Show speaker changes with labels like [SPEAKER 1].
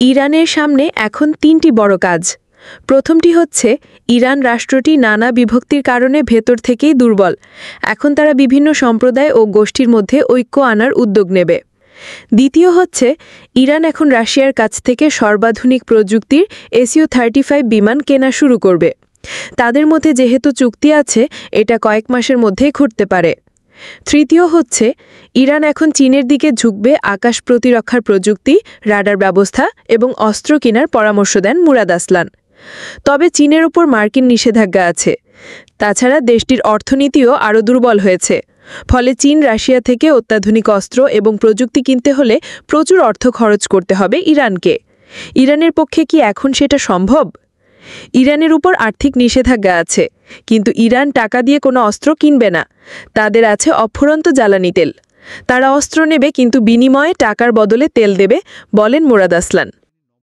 [SPEAKER 1] ইরানের সামনে এখন ৩টি বড় কাজ। প্রথমটি হচ্ছে ইরান রাষ্ট্রটি নানা বিভক্তির কারণে ভেতর থেকেই দুর্বল। এখন তারা বিভিন্ন সম্প্রদায় ও গোষ্ঠীর মধ্যে ঐক্য আনার উদ্যোগ নেবে। দ্বিতীয় হচ্ছে ইরান এখন রাশিয়ার কাছ থেকে সর্বাধুনিক প্রযুক্তির SU-35 বিমান কেনা শুরু করবে। তাদের মধ্যে যেহেতু চুক্তি আছে, এটা কয়েক মাসের মধ্যেই ঘটতে পারে। তৃতীয় হচ্ছে ইরান এখন চীনের দিকে ঝুঁকবে আকাশ প্রতিরক্ষার প্রযুক্তি, রাডার ব্যবস্থা এবং অস্ত্র কেনার পরামর্শ দেন মুরাদ আসলান। তবে চীনের ওপর মার্কিন নিষেধাজ্ঞা আছে। তাছাড়া দেশটির অর্থনীতিও আরও দুর্বল হয়েছে। ফলে চীন রাশিয়া থেকে অত্যাধুনিক অস্ত্র এবং প্রযুক্তি কিনতে হলে প্রচুর অর্থ খরচ করতে হবে ইরানকে। ইরানের পক্ষে কি এখন সেটা সম্ভব? ইরানের উপর আর্থিক নিষেধাজ্ঞা আছে, কিন্তু ইরান টাকা দিয়ে কোনো অস্ত্র কিনবে না। তাদের আছে অফুরন্ত জ্বালানি তেল। তারা অস্ত্র নেবে, কিন্তু বিনিময়ে টাকার বদলে তেল দেবে, বলেন মুরাদ আসলান।